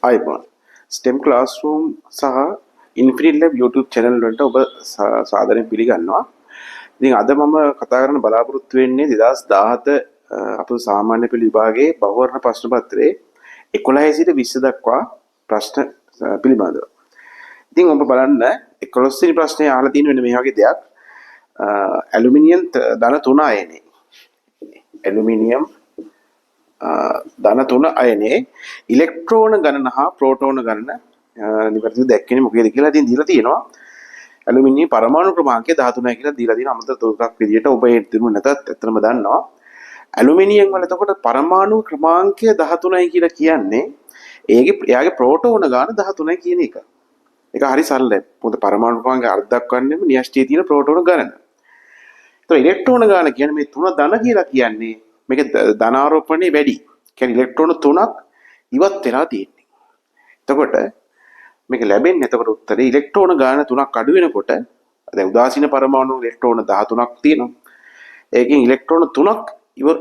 ආයිබෝන් STEM classroom සහ Infinity Lab YouTube channel වලට ඔබ සාදරයෙන් පිළිගන්නවා. ඉතින් අද මම කතා කරන්න බලාපොරොත්තු වෙන්නේ 2017 අපේ සාමාන්‍ය පෙළ විභාගයේ බහුවර්ණ ප්‍රශ්න පත්‍රයේ 11 සිට 20 දක්වා ප්‍රශ්න පිළිබඳව. ඉතින් ඔබ බලන්න 11 වෙනි ප්‍රශ්නේ අහලා තියෙන වෙන මේ වගේ දෙයක්. ඇලුමිනියම් ධන 3 අයනේ. ඇලුමිනියම් ධන 3 අයනේ ඉලෙක්ට්‍රෝන ගණන හා ප්‍රෝටෝන ගණන නිවැරදිව දැක්කේ මොකේද කියලා ඉතින් දීලා තියෙනවා. ඇලුමිනියම් පරමාණු ක්‍රමාංකය 13යි කියලා දීලා තියෙන අමතර තොරතුරක් විදියට ඔබ ඒ දිනු නැතත් ඇත්තටම දන්නවා. ඇලුමිනියම් වල එතකොට පරමාණු ක්‍රමාංකය 13යි කියලා කියන්නේ එයාගේ ප්‍රෝටෝන ගාන 13යි කියන එක. ඒක හරි සරලයි. මොකද පරමාණු ක්‍රමාංකය අර්ථ දක්වන්නේම න්‍යෂ්ටියේ තියෙන ප්‍රෝටෝන ගණන. ඒතකොට ඉලෙක්ට්‍රෝන ගාන කියන්නේ මේ 3 ධන කියලා කියන්නේ මේක ධනාරෝපණේ වැඩි. කියන්නේ ඉලෙක්ට්‍රෝන 3ක් ඉවත් වෙලා තියෙන්නේ. එතකොට මේක ලැබෙන්නේ එතකොට උත්තරේ ඉලෙක්ට්‍රෝන ගාන 3ක් අඩු වෙනකොට දැන් උදාසීන පරමාණු ඉලෙක්ට්‍රෝන 13ක් තියෙනවා. ඒකෙන් ඉලෙක්ට්‍රෝන 3ක්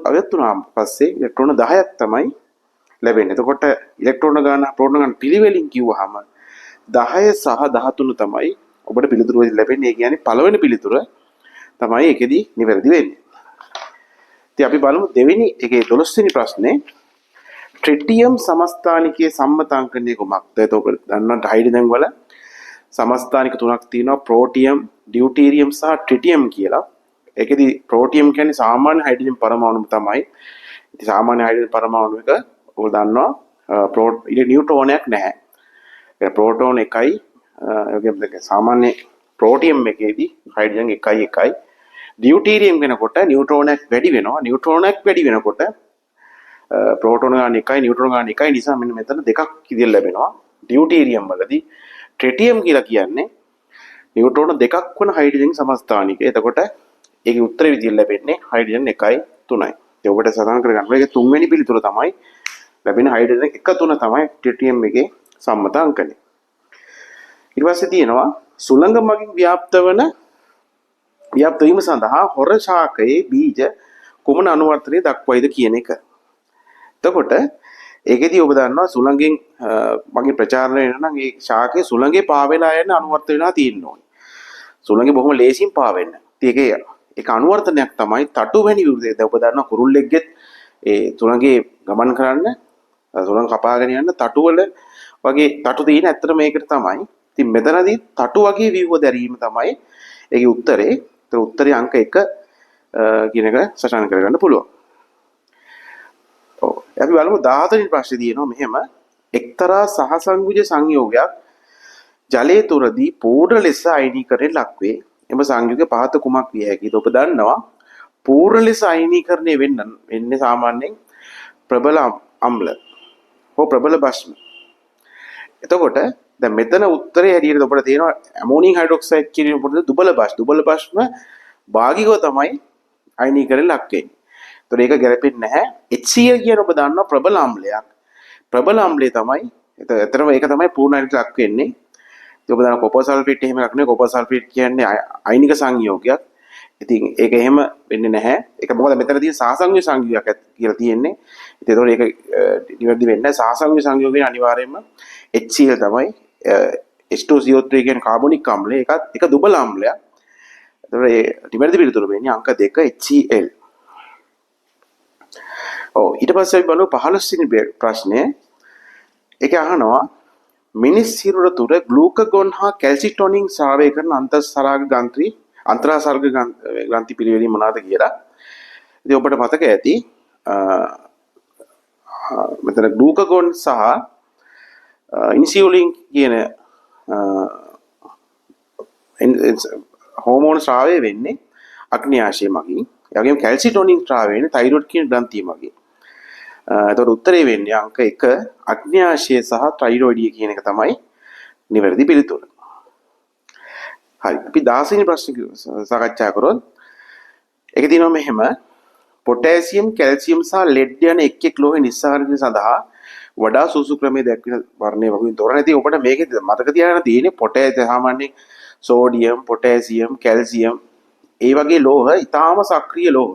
අවයත් වුණාම පස්සේ ඉලෙක්ට්‍රෝන 10ක් තමයි ලැබෙන්නේ. එතකොට ඉලෙක්ට්‍රෝන ගාන ප්‍රෝටෝන ගාන පිළිවෙලින් කිව්වහම 10 සහ 13 තමයි ඔබට පිළිතුරු ලැබෙන්නේ. ඒ කියන්නේ පළවෙනි පිළිතුර තමයි ඒකෙදි නිවැරදි වෙන්නේ. ඉතින් අපි බලමු දෙවෙනි එකේ 12 වෙනි ප්‍රශ්නේ ට්‍රිටියම් සමස්ථානිකයේ සම්මතාංකණය කොමක්ද? එතකොට දන්නවා හයිඩ්‍රජන් වල සමස්ථානික තුනක් තියෙනවා ප්‍රෝටියම්, ඩියුටීරියම් සහ ට්‍රිටියම් කියලා. ඒකෙදි ප්‍රෝටියම් කියන්නේ සාමාන්‍ය හයිඩ්‍රජන් පරමාණු තමයි. ඉතින් සාමාන්‍ය හයිඩ්‍රජන් පරමාණු එක ඔයගොල්ලෝ දන්නවා නියුට්‍රෝනයක් නැහැ. ඒ ප්‍රෝටෝන එකයි ඒ සාමාන්‍ය ප්‍රෝටියම් එකේදී හයිඩ්‍රජන් එකයි. ඩියුටීරියම් වෙනකොට නියුට්‍රෝනයක් වැඩි වෙනවා. නියුට්‍රෝනයක් වැඩි වෙනකොට ප්‍රෝටෝන ගාන එකයි නියුට්‍රෝන ගාන එකයි නිසා මෙන්න මෙතන දෙකක් ඉදිරිය ලැබෙනවා. ඩියුටීරියම් වලදී ට්‍රිටියම් කියලා කියන්නේ නියුට්‍රෝන දෙකක් වන හයිඩ්‍රජන් සමස්ථානිකය. එතකොට ඒකේ උත්තරේ විදියට ලැබෙන්නේ හයිඩ්‍රජන් 1යි 3යි. ඒ ඔබට සඳහන් කරගන්න. මේකේ තුන්වෙනි පිළිතුර තමයි ලැබෙන හයිඩ්‍රජන් 1 3 තමයි ට්‍රිටියම් එකේ සම්මත අංකණය. ඊට පස්සේ තියෙනවා සුළඟ මගින් ව්‍යාප්ත වීම සඳහා හොර ශාකයේ බීජ කුමන අනුවර්තනයේ දක්වයිද කියන එක. එතකොට ඒකෙදී ඔබ දන්නවා සුළඟෙන් මගේ ප්‍රචාරණය වෙන නම් ඒ ශාකයේ සුළඟේ පාවෙලා යන අනුවර්ත වෙලා තියෙන්න ඕනේ. සුළඟේ බොහොම ලේසියෙන් පාවෙන්න. ඉතින් ඒක අනුවර්තනයක් තමයි තටු වැනි විරුද්ධය. දැන් ඔබ දන්නවා කුරුල්ලෙක්ගෙත් ඒ සුළඟේ ගමන් කරන්න සුළඟ කපාගෙන යන තටු වල වගේ තටු තියෙන ඇත්තට මේකට තමයි. ඉතින් මෙතනදී තටු වගේ ව්‍යුහ දැරීම තමයි ඒකේ උත්තරේ. ඒතර උත්තරේ අංක 1 කියන එක සටහන් කරගන්න පුළුවන්. අපි බලමු 14 වෙනි ප්‍රශ්නේ තියෙනවා මෙහෙම එක්තරා සහසංයුජ සංයෝගයක් ජලයේ තුරදී පූර්ණ ලෙස අයනීකරණයට ලක්වේ. එම සංයෝගය පහත කුමක් විය හැකිද? ඔබ දන්නවා පූර්ණ ලෙස අයනීකරණය වෙන්නේ සාමාන්‍යයෙන් ප්‍රබල අම්ල හෝ ප්‍රබල භස්ම. එතකොට දැන් මෙතන උත්තරේ හැටියට ඔබට තියෙනවා ඇමෝනියම් හයිඩ්‍රොක්සයිඩ් කියන පොතේ දුබල භස්ම භාගිකව තමයි අයනීකරණයට ලක් වෙන්නේ. ඒතර ඒක ගැලපෙන්නේ නැහැ. HCl කියන ඔබ දන්නවා ප්‍රබල අම්ලයක්. ප්‍රබල අම්ලය තමයි එතරම් ඒක තමයි පූර්ණායනයට ලක් වෙන්නේ. ඉතින් ඔබ දන්නවා කොපර් සල්ෆේට් එහෙම එකක් නෙවෙයි. කොපර් සල්ෆේට් කියන්නේ අයනික සංයෝගයක්. ඉතින් ඒක එහෙම වෙන්නේ නැහැ. ඒක මොකද මෙතන තියෙන සහසංයෝග සංයෝගයක් කියලා තියෙන්නේ. ඉතින් ඒතකොට ඒක නිවැරදි වෙන්නේ නැහැ. සහසංයෝග සංයෝගයෙන් අනිවාර්යයෙන්ම HCl තමයි H2CO3 කියන කාබොනික් අම්ලය. ඒක දුබල අම්ලයක්. ඒතකොට ඒ නිවැරදි පිළිතුර වෙන්නේ අංක 2 HCl. ඊට පස්සේ අපි බලමු 15 වෙනි ප්‍රශ්නය. ඒක අහනවා මිනිස් සිරුර තුර ග්ලූකගෝන් හා කැල්සිටොනින් ස්‍රාවය කරන අන්තරාසර්ග ග්‍රන්ථි පිළිවෙලින් මොනවාද කියලා. ඉතින් ඔබට මතක ඇති මෙතන ග්ලූකගෝන් සහ ඉන්සියුලින් කියන හෝමෝන ස්‍රාවය වෙන්නේ අග්න්‍යාශය මගින්. ඒ වගේම කැල්සිටොනින් ස්‍රාවය වෙන්නේ තයිරොයිඩ් කියන ග්‍රන්ථිය මගින්. එතකොට උත්තරේ වෙන්නේ අංක 1 අග්න්‍යාශය සහ තයිරොයිඩ් කියන එක තමයි නිවැරදි පිළිතුර. හරි. අපි 16 වෙනි ප්‍රශ්නේ සාකච්ඡා කරොත් ඒකේ තියෙනවා මෙහෙම පොටෑසියම්, කැල්සියම් සහ ලෙඩ් යන එක් ලෝහ නිස්සාරණය සඳහා වඩා සුසු ක්‍රමයේ දැක්වෙන වර්ණයේ වගේ තෝරන. ඉතින් ඔබට මේකේ මතක තියාගන්න තියෙන්නේ පොටෑසියම් සාමාන්‍යයෙන් සෝඩියම්, පොටෑසියම්, කැල්සියම් ඒ වගේ ලෝහ ඊටාම සක්‍රීය ලෝහ.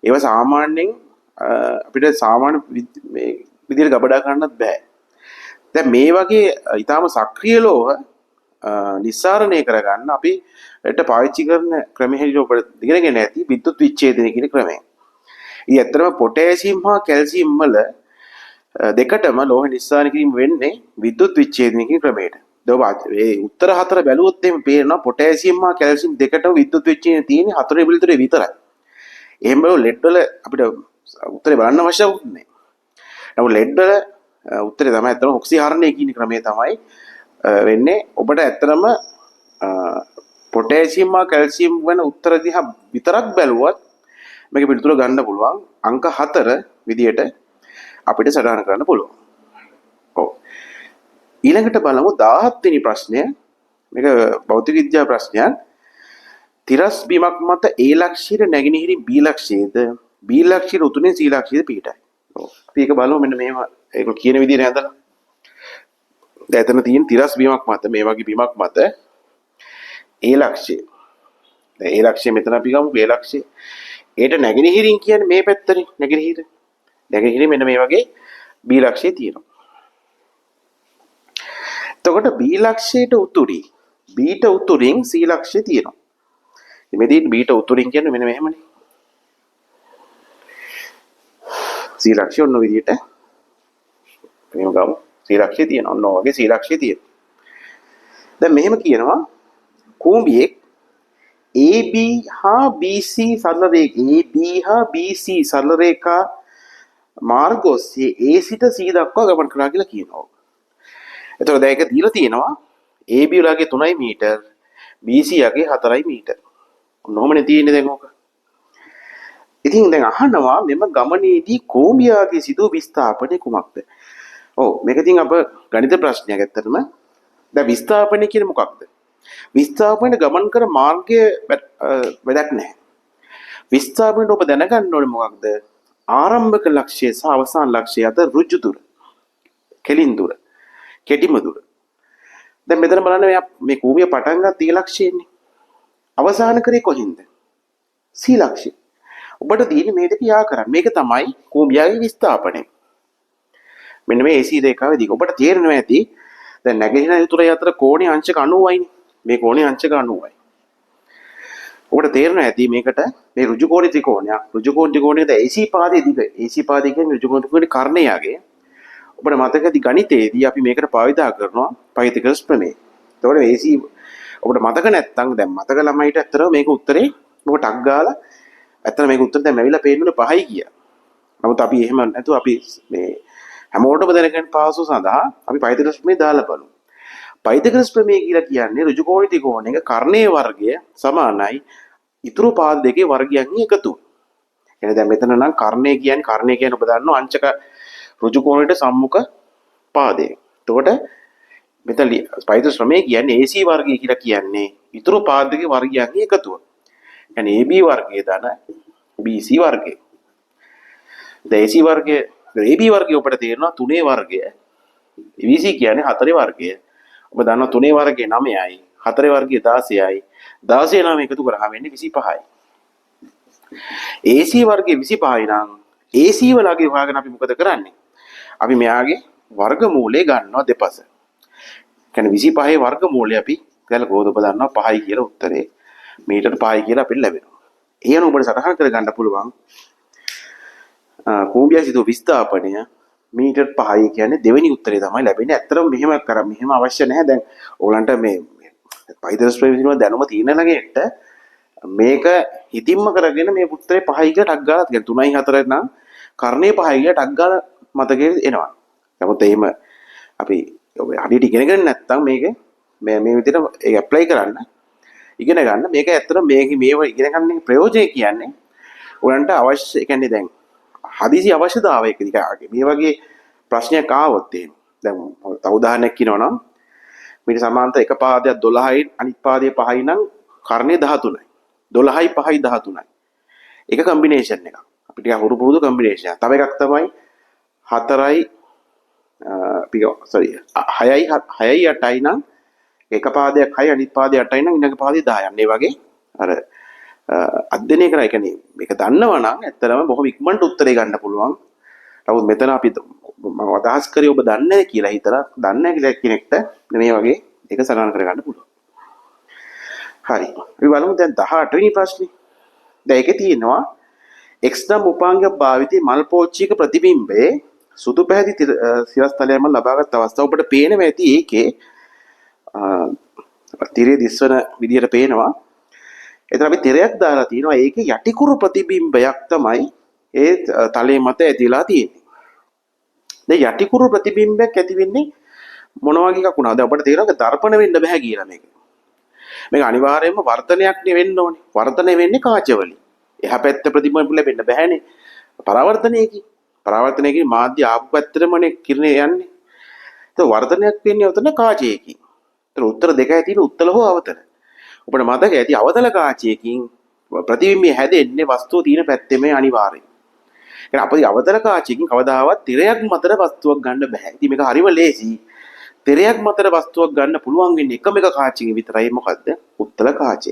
ඒවා සාමාන්‍යයෙන් අපිට සාමාන්‍ය විදිහට ගබඩා ගන්නත් බෑ. දැන් මේ වගේ ඊටාම සක්‍රිය ලෝහ නිස්සාරණය කරගන්න අපි ඊට පාවිච්චි කරන ක්‍රමෙහිදී ඔබට ඉගෙනගෙන ඇති විද්‍යුත් විච්ඡේදනය කියන ක්‍රමය. ඉතින් ඇත්තටම පොටෑසියම් හා කැල්සියම් වල දෙකටම ලෝහ නිස්සාරණය කිරීම වෙන්නේ විද්‍යුත් විච්ඡේදනය කියන ක්‍රමයට. ඒ උත්තර හතර බැලුවොත් එimhe පේනවා පොටෑසියම් හා කැල්සියම් දෙකටම විද්‍යුත් විච්ඡේදනය තියෙන්නේ 4 මිලිමීටර විතරයි. එහෙම බලුව ලෙඩ් වල අපිට උත්තරේ බලන්න අවශ්‍යවුත් නැහැ. නමුත් ලෙඩ් වල උත්තරේ තමයි ඇත්තටම ඔක්සිහරණය කියන ක්‍රමය තමයි වෙන්නේ. ඔබට ඇත්තටම පොටෑසියම් හා කැල්සියම් වෙන උත්තර දිහා විතරක් බැලුවත් මේක පිළිතුර ගන්න පුළුවන්. අංක 4 විදියට අපිට සටහන් කරන්න පුළුවන්. ඔව්. ඊළඟට බලමු 17 වෙනි ප්‍රශ්නය. මේක භෞතික විද්‍යා ප්‍රශ්නයක්. තිරස් බිමක් මත A ලක්ෂයට නැගෙනහිරින් B ලක්ෂයේද B ලක්ෂයට උතුරෙන් C ලක්ෂයේද පිහිටයි. ඔව්. අපි ඒක බලමු මෙන්න මේව ඒක කියන විදිහට හදලා. දැන් එතන තියෙන තිරස් බිමක් මත මේ වගේ බිමක් මත A ලක්ෂය. දැන් A ලක්ෂය මෙතන අපි ගමු B ලක්ෂය. ඒට නැගෙනහිරින් කියන්නේ මේ පැත්තනේ නැගෙනහිර. නැගෙනහිරින් මෙන්න මේ වගේ B ලක්ෂය තියෙනවා. එතකොට B ලක්ෂයට උතුරින් Bට උතුරින් C ලක්ෂය තියෙනවා. මෙදී Bට උතුරින් කියන්නේ මෙන්න මෙහෙමනේ. C ලක්ෂය ඔන්න විදිහට මෙහෙම ගමු. C ලක්ෂය තියෙනවා. ඔන්න ඔය වගේ C ලක්ෂය තියෙනවා. දැන් මෙහෙම කියනවා කූඹියෙක් AB හා BC සරල BC සරල රේඛා මාර්ග ඔස්සේ A සිට C දක්වා ගමන් කරා කියලා කියනවා. එතකොට දැන් ඒක දීලා තියෙනවා AB වලගේ 3 මීටර BC යගේ 4 මීටර. ඔන්නෝමනේ තියෙන්නේ දැන් ඕක. ඉතින් දැන් අහනවා මෙම ගමනේදී කෝඹියාගේ සිදු විස්ථාපනය කුමක්ද? ඔව් මේක ඉතින් අප ගණිත ප්‍රශ්නයක් ඇත්තටම. දැන් විස්ථාපනය කියන්නේ මොකක්ද? විස්ථාපනය ගමන් කර මාර්ගය වැඩක් නැහැ. විස්ථාපනයට ඔබ දැනගන්න ඕනේ මොකක්ද? ආරම්භක ලක්ෂ්‍යය සහ අවසාන ලක්ෂ්‍යය අතර ඍජු දුර, කෙලින් දුර, කෙටිම දුර. දැන් මෙතන බලන්න මේ කූඹිය පටන් ගන්න තී ලක්ෂ්‍යයනේ. අවසාන කරේ කොහින්ද? C ලක්ෂ්‍යය. ඔබට තියෙන්නේ මේ දෙක යා කරන්න. මේක තමයි කූඹියාගේ විස්ථාපනය. මෙන්න මේ AC රේඛාවේ දිග. ඔබට තේරෙනවා ඇති දැන් නැගෙනහිර උතුරේ අතර කෝණේ අංශක 90යිනේ. මේ කෝණේ අංශක 90යි. ඔබට තේරෙනවා ඇති මේකට මේ ඍජු කෝණ ත්‍රිකෝණයක්. ඍජු කෝණ ත්‍රිකෝණයේද AC පාදයේ දිග. AC පාදය කියන්නේ ඍජු කෝණ ත්‍රිකෝණේ කර්ණයාගේ. ඔබට මතක ඇති ගණිතයේදී අපි මේකට භාවිතා කරනවා පයිතගොරස් ප්‍රමේය. එතකොට AC ඔබට මතක නැත්නම් දැන් මතක ළමයිට ඇත්තටම මේක උත්තරේ ඔබ ටක් ගාලා ඇත්තට මේක උත්තර දැන් ලැබිලා පේන්නේ 5යි කියලා. නමුත් අපි එහෙම නැතුව අපි මේ හැමෝටම දැනගන්න පාසු සඳහා අපි පයිතගොරස් ප්‍රමේය දාලා බලමු. පයිතගොරස් ප්‍රමේය කියලා කියන්නේ ඍජු කෝණ ත්‍රිකෝණයක කර්ණයේ වර්ගය සමානයි ඉතුරු පාද දෙකේ වර්ගයන්ගේ එකතුව. එහෙනම් දැන් මෙතන නම් කර්ණය කියන්නේ ඔබ දන්නවා අංශක ඍජු කෝණයට සම්මුඛ පාදය. එතකොට මෙතන පයිතගොරස් ප්‍රමේය කියන්නේ AC වර්ගය කියලා කියන්නේ ඉතුරු පාද දෙකේ වර්ගයන්ගේ එකතුව. يعني AB වර්ගය දාන BC වර්ගය. දැන් AC වර්ගය AB වර්ගය ඔබට තේරෙනවා 3 වර්ගය. BC කියන්නේ 4 වර්ගය. ඔබ දන්නවා 3 වර්ගය 9යි, 4 වර්ගය 16යි. 16 නම් එකතු කරාම වෙන්නේ 25යි. AC වර්ගය 25යි නම් AC වලගේ හොයාගෙන අපි මොකද කරන්නේ? අපි මෙයාගේ වර්ගමූලය ගන්නවා දෙපස. කියන්නේ 25 වර්ගමූලය අපි ගලකෝද ඔබ දන්නවා 5යි කියලා උත්තරේ. මීටර 5යි කියලා අපිට ලැබෙනවා. එහෙනම් ඔබට සටහන් කරගන්න පුළුවන් කූඹියා සිදු විස්ථාපනය මීටර 5යි කියන්නේ දෙවෙනි උත්තරේ තමයි ලැබෙන්නේ. ඇත්තටම මෙහෙම අවශ්‍ය නැහැ. දැන් ඕලන්ට මේ පයිතගොරස් ප්‍රමේය දැනුම තියෙන ළඟට මේක හිතින්ම කරගෙන මේ උත්තරේ 5යි කියලා ටක් ගාලා කියන්නේ 3යි 4යි නම් කර්ණේ 5යි කියලා ටක් ගාලා මතකෙ එනවා. නමුත් එහෙම අපි ඔබ හරියට ඉගෙනගෙන නැත්නම් මේක මේ විදිහට ඒක ඇප්ලයි කරන්න ඉගෙන ගන්න. මේක ඇත්තටම මේව ඉගෙන ගන්න ප්‍රයෝජනය කියන්නේ උලන්ට අවශ්‍ය කියන්නේ දැන් හදිසි අවශ්‍යතාවයකදී මේ වගේ ප්‍රශ්නයක් ආවොත් එහෙම දැන් තව උදාහරණයක් කියනවනම් මේක සමාන්තර එක පාදයක් 12යි අනිත් පාදයේ 5යි නම් කර්ණය 13යි 12යි 5යි 13යි ඒක කම්බිනේෂන් එකක් අපිට හුරු පුරුදු කම්බිනේෂන්. තව එකක් තමයි 4යි 6යි 8යි නම් එක පාදයක් 6යි අනිත් පාදයේ 8යි නම් ඊළඟ පාදයේ 10යි. අන්න ඒ වගේ අර අධ්‍යයනය කරා. ඒ කියන්නේ මේක දන්නවා නම් ඇත්තටම බොහොම ඉක්මනට උත්තරේ ගන්න පුළුවන් නමුත් මෙතන අපි මම අදහස් කරේ ඔබ දන්නේ නැහැ කියලා හිතලා දන්නේ නැහැ කියලා කෙනෙක්ට මේ වගේ එක සඳහන් කරගන්න පුළුවන්. හරි. අපි බලමු දැන් 18 වෙනි ප්‍රශ්නේ. දැන් ඒකේ තියෙනවා x නම් උපාංගයක් භාවිතී මල් පෝච්චියක ප්‍රතිබිම්බයේ සුදු පැහැති සිරස්තලයම ලබාගත් අවස්ථාව ඔබට පේනවා ඇති ඒකේ තිරේ දිස්වන විදියට පේනවා. එතන අපි තිරයක් දාලා තිනවා ඒකේ යටිකුරු ප්‍රතිබිම්බයක් තමයි ඒ තලයේ මත ඇතිලා තියෙන්නේ. දැන් යටිකුරු ප්‍රතිබිම්බයක් ඇති වෙන්නේ මොන වගේ එකක් වුණාද? අපිට තේරෙනවා දර්පණ වෙන්න බෑ කියලා මේක. මේක අනිවාර්යයෙන්ම වර්ධනයක් වෙන්න ඕනේ. වර්ධනය වෙන්නේ කාචවලින්. එහා පැත්ත ප්‍රතිබිම්බ ලැබෙන්න බෑනේ. පරාවර්තනයකින්. පරාවර්තනයකින් මාධ්‍ය ආපු පැත්තටමනේ කිරණේ යන්නේ. ඒක වර්ධනයක් වෙන්නේ උතන කාචයකින්. ඒතර උත්තර දෙකයි තියෙන උත්තල හෝ අවතල. ඔබට මතක ඇති අවතල කාචයකින් ප්‍රතිබිම්බය හැදෙන්නේ වස්තුව තියෙන පැත්තෙමයි අනිවාර්යයෙන්. ඒ අපේ අවතල කාචයකින් කවදාවත් තිරයක් මතට වස්තුවක් ගන්න බෑ. ඉතින් මේක හරිම ලේසි. තිරයක් මතට වස්තුවක් ගන්න පුළුවන් වෙන්නේ එකම එක කාචයකින් විතරයි. මොකද්ද? උත්තල කාචය.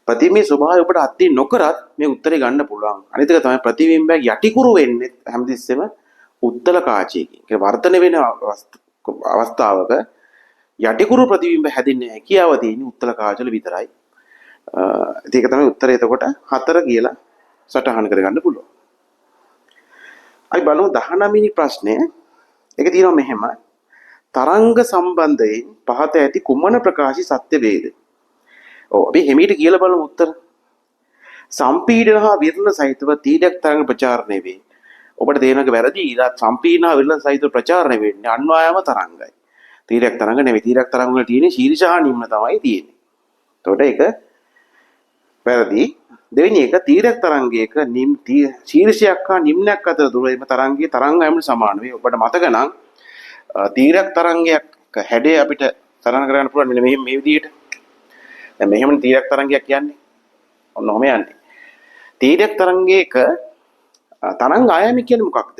ප්‍රතිබිම්බයේ ස්වභාවය ඔබට අත්දින් නොකරත් මේ උත්තරේ ගන්න පුළුවන්. අනිත් එක තමයි ප්‍රතිබිම්බයක් යටිකුරු වෙන්නේ හැමතිස්සෙම උත්තල කාචයකින්. ඒ වර්ධනය වෙන අවස්ථාවක යටිකුරු ප්‍රතිබිම්බ හැදෙන්නේ හැකියාව තියෙන උත්තල කාචවල විතරයි. ඒක තමයි උත්තරය. එතකොට 4 කියලා සටහන් කරගන්න පුළුවන්. අපි බලමු 19 වෙනි ප්‍රශ්නය. ඒක තියෙනවා මෙහෙම. තරංග සම්බන්ධයෙන් පහත ඇති කුමන ප්‍රකාශي සත්‍ය වේද? ඔව් අපි හිමීට කියලා බලමු උත්තර. සම්පීඩන හා විරල සහිතව තීරයක් තරංග ප්‍රචාරණය වේ. ඔබට තේරෙනක වැරදි. සම්පීඩන හා විරල සහිතව ප්‍රචාරණය වෙන්නේ අන්වායම තරංගයි. තීරයක් තරංග නෙවෙයි. තීරයක් තරංග වල තියෙන්නේ ශීර්ෂ හා නිම්න තමයි තියෙන්නේ. එතකොට ඒක වැරදි. දෙවෙනි එක තීරයක් තරංගයක ශීර්ෂයක් හා නිම්නයක් අතර දුර එම තරංගයේ තරංගයම සමාන වේ. ඔබට මතක නම් තීරයක් තරංගයක් හැඩය අපිට තරණ කරගන්න පුළුවන් මෙන්න මේ විදිහට. දැන් මෙහෙම තීරයක් තරංගයක් කියන්නේ. ඔන්න ඔහම යන්නේ. තීරයක් තරංගයක තරංග ආයාම කියන්නේ මොකක්ද?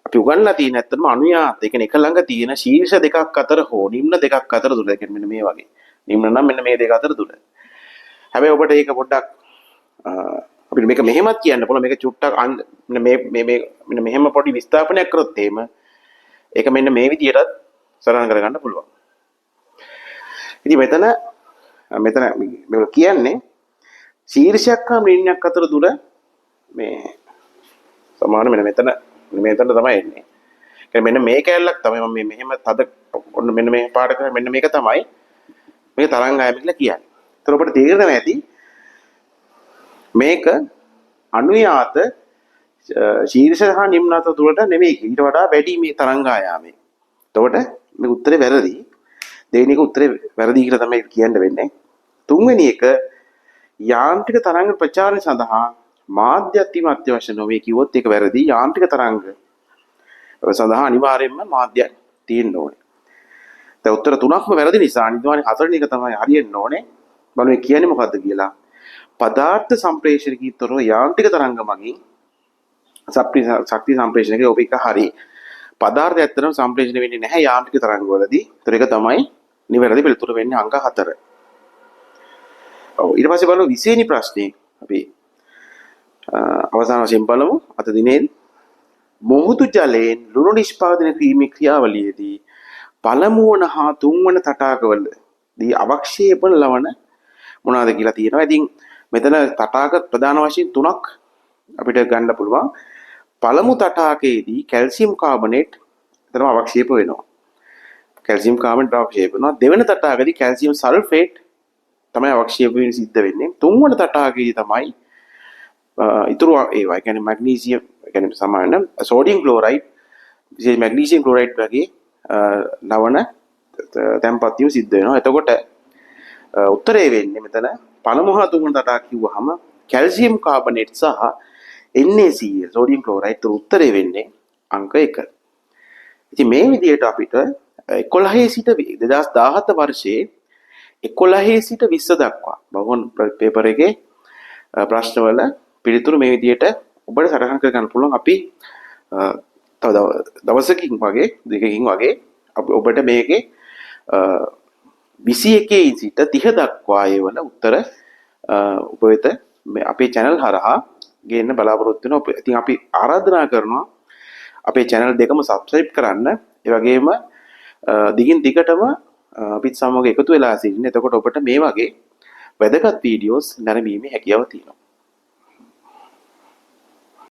අපි උගන්ලා තියෙන ඇත්තටම අනුයාත. ඒ කියන්නේ එක ළඟ තියෙන ශීර්ෂ දෙකක් අතර හෝ නිම්න දෙකක් අතර දුර. ඒ කියන්නේ මෙන්න මේ වගේ. නිම්න නම් මෙන්න මේ දෙක අතර දුර. හැබැයි ඔබට ඒක පොඩ්ඩක් අපිට මේක මෙහෙමත් කියන්න පුළුවන්. මේක චුට්ටක් මෙන්න මෙහෙම පොඩි විස්ථාපනයක් කරොත් එහෙම ඒක මෙන්න මේ විදිහටත් සරණ කරගන්න පුළුවන්. ඉතින් මෙතන මේක කියන්නේ ශීර්ෂයක් හා නිම්නයක් අතර දුර මේ සමාන මෙන්න මෙතන තමයි එන්නේ. කියන්නේ මෙන්න මේ කැලලක් තමයි මම මෙහෙම තද ඔන්න මෙන්න මේ පාඩ කරා මෙන්න මේක තමයි මේ තරංග ආයම කියලා කියන්නේ. ඒතර ඔබට තේරෙනවා ඇති මේක අනුයාත ශීර්ෂ හා නිම්න අතර දුරට නෙවෙයි ඊට වඩා වැඩි මේ තරංග ආයාමය. එතකොට මේ උත්තරේ වැරදි. දෙවෙනි එක උත්තරේ වැරදි කියලා තමයි කියන්න වෙන්නේ. තුන්වෙනි එක යාන්ත්‍රික තරංග ප්‍රචාරණය සඳහා මාධ්‍ය අත්‍යවශ්‍ය නොවේ කිව්වොත් ඒක වැරදි. යාන්ත්‍රික තරංග සඳහා අනිවාර්යයෙන්ම මාධ්‍යයක් තියෙන්න ඕනේ. දැන් උත්තර තුනක්ම වැරදි නිසා අනිවාර්යයෙන් හතරවෙනි එක තමයි හරියන්න ඕනේ. බලමු මේ කියන්නේ මොකද්ද කියලා. පදාර්ථ සම්ප්‍රේෂණකින් තොරව යාන්ත්‍රික තරංග මගින් ශක්ති සම්ප්‍රේෂණයක ඔබ එක හරි. පදාර්ථය ඇත්තටම සම්ප්‍රේෂණය වෙන්නේ නැහැ යාන්ත්‍රික තරංග වලදී. ඒතර ඒක තමයි නිවැරදි පිළිතුර වෙන්නේ අංක 4. ඔව් ඊට පස්සේ බලමු 20 වෙනි ප්‍රශ්නේ. අපි අවසාන වශයෙන් බලමු අද දිනේ මොහොතු ජලයෙන් ලුණු නිෂ්පාදනය කිරීමේ ක්‍රියාවලියේදී පළමු වන හා තුන්වන තටාකවලදී අවක්ෂේපන ලවණ මොනවාද කියලා තියෙනවා. ඉතින් මෙතන තටාක ප්‍රධාන වශයෙන් 3ක් අපිට ගන්න පුළුවන්. පළමු තටාකයේදී කැල්සියම් කාබනේට් එතනම අවක්ෂේප වෙනවා. කැල්සියම් කාබනේට් අවක්ෂේප වෙනවා. දෙවෙනි තටාකයේදී කැල්සියම් සල්ෆේට් තමයි අවක්ෂේප වෙන්න සිද්ධ වෙන්නේ. තුන්වන තටාකයේදී තමයි ඉතුරු ඒවා කියන්නේ මැග්නීසියම් කියන්නේ සමාන සෝඩියම් ක්ලෝරයිඩ් විශේෂ මැග්නීසියම් ක්ලෝරයිඩ් වගේ ලවණ තැන්පත් වීම සිද්ධ වෙනවා. එතකොට උත්තරේ වෙන්නේ මෙතන පළමු හා තුන්වන තටාක කිව්වහම කැල්සියම් කාබනේට් සහ NaCl සෝඩියම් ක්ලෝරයිඩ් උත්තරේ වෙන්නේ අංක 1. ඉතින් මේ විදිහට අපිට 11 සිට 2017 වර්ෂයේ 11 සිට 20 දක්වා බහුන් පේපර් එකේ ප්‍රශ්නවල පිළිතුරු මේ විදිහට ඔබට සටහන් කර ගන්න පුළුවන්. අපි තව දවසකින් වගේ දෙකකින් වගේ ඔබට මේකේ 21 සිට 30 දක්වා ඒවල උත්තර ඔබ වෙත අපේ channel හරහා ගේන්න බලාපොරොත්තු වෙනවා. ඉතින් අපි ආරාධනා කරනවා අපේ channel දෙකම subscribe කරන්න. ඒ වගේම දිගින් දිගටම අපිත් සමග එකතු වෙලා සිටින්න. එතකොට ඔබට මේ වගේ වැදගත් වීඩියෝස් නැරඹීමේ හැකියාව තියෙනවා.